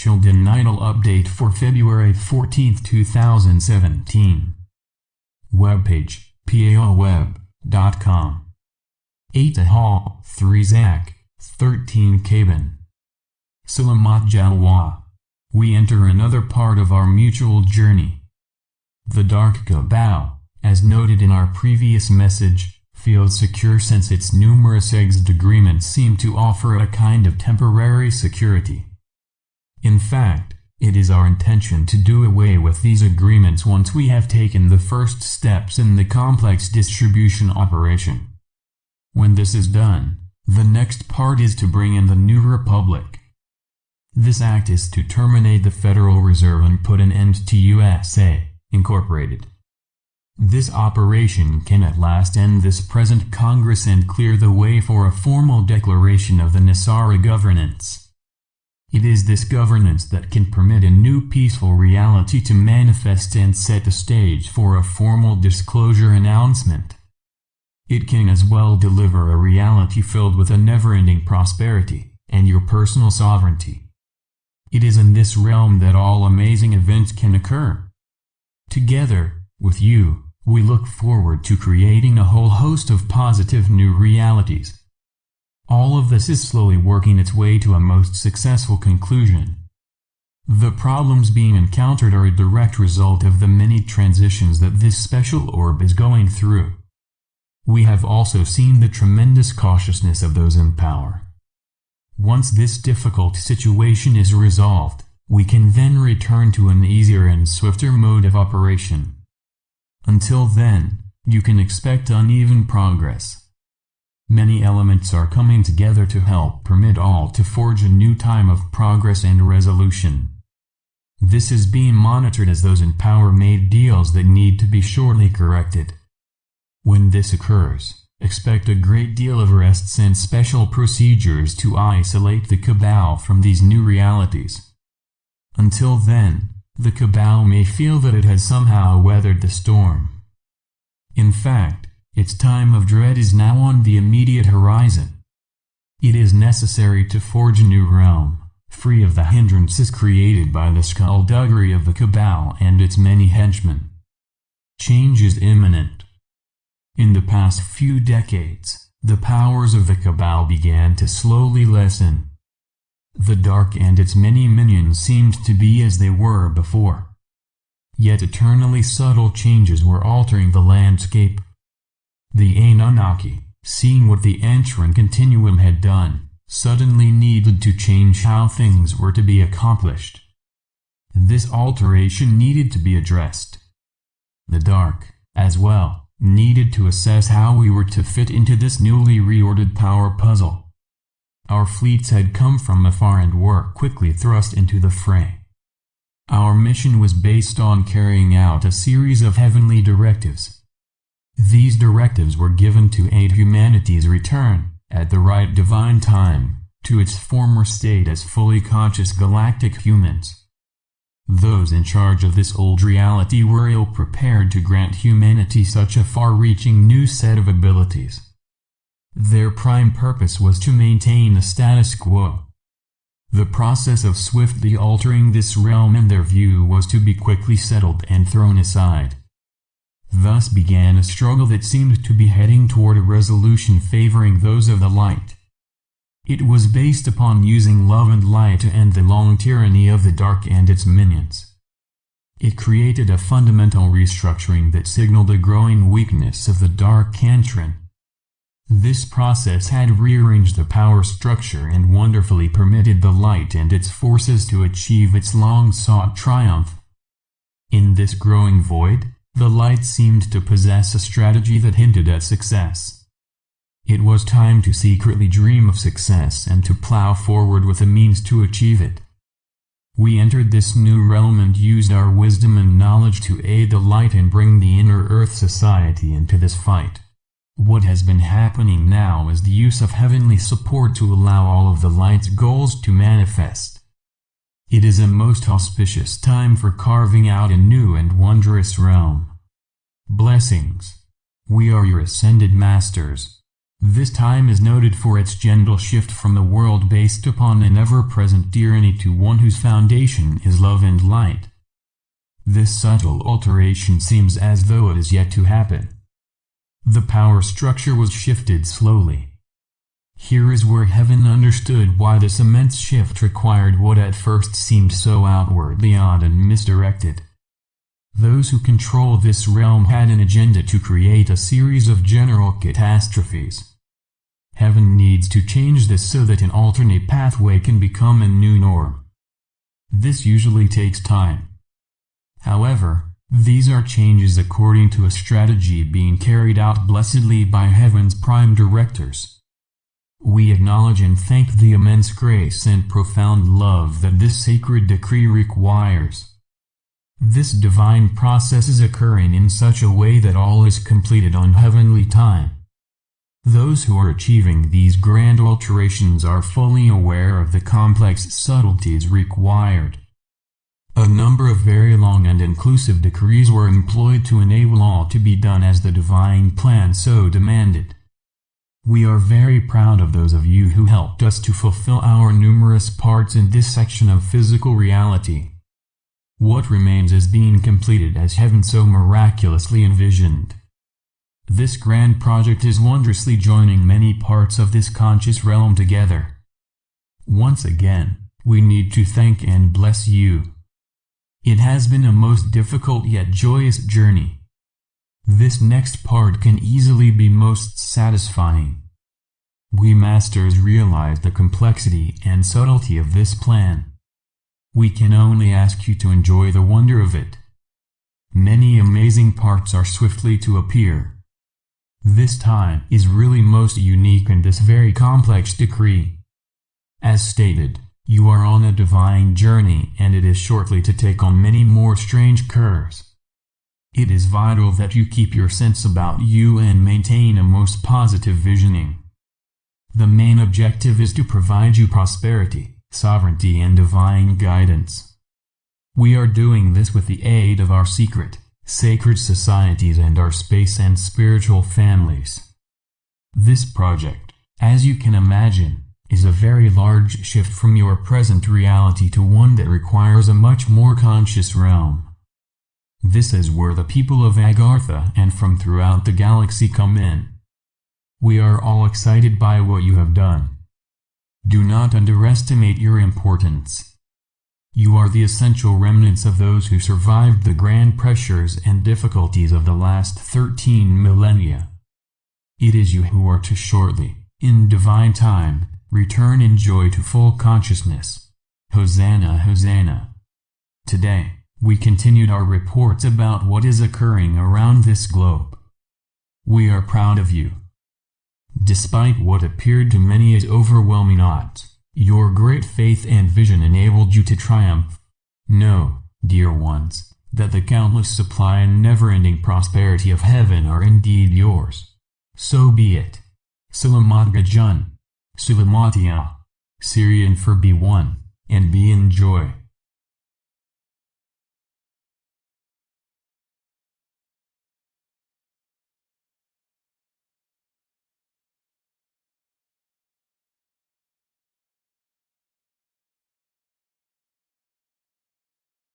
Sheldan Nidle update for February 14, 2017. Webpage, paoweb.com. 8 Ahau, 3 Zak, 13 Caban. Selamat Jalwa. We enter another part of our mutual journey. The Dark Cabal, as noted in our previous message, feels secure since its numerous exit agreements seem to offer a kind of temporary security. In fact, it is our intention to do away with these agreements once we have taken the first steps in the complex distribution operation. When this is done, the next part is to bring in the new republic. This act is to terminate the Federal Reserve and put an end to USA, Incorporated. This operation can at last end this present Congress and clear the way for a formal declaration of the NESARA governance. It is this governance that can permit a new peaceful reality to manifest and set the stage for a formal disclosure announcement. It can as well deliver a reality filled with a never-ending prosperity and your personal sovereignty. It is in this realm that all amazing events can occur. Together, with you, we look forward to creating a whole host of positive new realities. All of this is slowly working its way to a most successful conclusion. The problems being encountered are a direct result of the many transitions that this special orb is going through. We have also seen the tremendous cautiousness of those in power. Once this difficult situation is resolved, we can then return to an easier and swifter mode of operation. Until then, you can expect uneven progress. Many elements are coming together to help permit all to forge a new time of progress and resolution. This is being monitored as those in power made deals that need to be shortly corrected. When this occurs, expect a great deal of arrests and special procedures to isolate the Cabal from these new realities. Until then, the Cabal may feel that it has somehow weathered the storm. In fact, its time of dread is now on the immediate horizon. It is necessary to forge a new realm, free of the hindrances created by the skullduggery of the Cabal and its many henchmen. Change is imminent. In the past few decades, the powers of the Cabal began to slowly lessen. The Dark and its many minions seemed to be as they were before. Yet eternally subtle changes were altering the landscape. The Anunnaki, seeing what the Entrant Continuum had done, suddenly needed to change how things were to be accomplished. This alteration needed to be addressed. The Dark, as well, needed to assess how we were to fit into this newly reordered power puzzle. Our fleets had come from afar and were quickly thrust into the fray. Our mission was based on carrying out a series of heavenly directives. These directives were given to aid humanity's return, at the right divine time, to its former state as fully conscious galactic humans. Those in charge of this old reality were ill-prepared to grant humanity such a far-reaching new set of abilities. Their prime purpose was to maintain the status quo. The process of swiftly altering this realm in their view was to be quickly settled and thrown aside. Thus began a struggle that seemed to be heading toward a resolution favoring those of the light. It was based upon using love and light to end the long tyranny of the Dark and its minions. It created a fundamental restructuring that signaled a growing weakness of the Dark Entrant. This process had rearranged the power structure and wonderfully permitted the light and its forces to achieve its long-sought triumph. In this growing void, the light seemed to possess a strategy that hinted at success. It was time to secretly dream of success and to plow forward with a means to achieve it. We entered this new realm and used our wisdom and knowledge to aid the light and bring the inner Earth society into this fight. What has been happening now is the use of heavenly support to allow all of the light's goals to manifest. It is a most auspicious time for carving out a new and wondrous realm. Blessings. We are your ascended masters. This time is noted for its gentle shift from the world based upon an ever-present tyranny to one whose foundation is love and light. This subtle alteration seems as though it is yet to happen. The power structure was shifted slowly. Here is where heaven understood why this immense shift required what at first seemed so outwardly odd and misdirected. Those who control this realm had an agenda to create a series of general catastrophes. Heaven needs to change this so that an alternate pathway can become a new norm. This usually takes time. However, these are changes according to a strategy being carried out blessedly by Heaven's prime directors. We acknowledge and thank the immense grace and profound love that this sacred decree requires. This divine process is occurring in such a way that all is completed on heavenly time. Those who are achieving these grand alterations are fully aware of the complex subtleties required. A number of very long and inclusive decrees were employed to enable all to be done as the divine plan so demanded. We are very proud of those of you who helped us to fulfill our numerous parts in this section of physical reality. What remains is being completed as heaven so miraculously envisioned. This grand project is wondrously joining many parts of this conscious realm together. Once again, we need to thank and bless you. It has been a most difficult yet joyous journey. This next part can easily be most satisfying. We masters realize the complexity and subtlety of this plan. We can only ask you to enjoy the wonder of it. Many amazing parts are swiftly to appear. This time is really most unique in this very complex decree. As stated, you are on a divine journey and it is shortly to take on many more strange curves. It is vital that you keep your sense about you and maintain a most positive visioning. The main objective is to provide you prosperity, sovereignty and divine guidance. We are doing this with the aid of our sacred societies and our space and spiritual families. This project, as you can imagine, is a very large shift from your present reality to one that requires a much more conscious realm. This is where the people of Agartha and from throughout the galaxy come in. We are all excited by what you have done. Do not underestimate your importance. You are the essential remnants of those who survived the grand pressures and difficulties of the last 13 millennia. It is you who are to shortly, in divine time, return in joy to full consciousness. Hosanna, Hosanna. Today, we continued our reports about what is occurring around this globe. We are proud of you. Despite what appeared to many as overwhelming odds, your great faith and vision enabled you to triumph. Know, dear ones, that the countless supply and never-ending prosperity of heaven are indeed yours. So be it. Selamat Jalwa. Selamat Jalwa. Syrian for be one, and be in joy.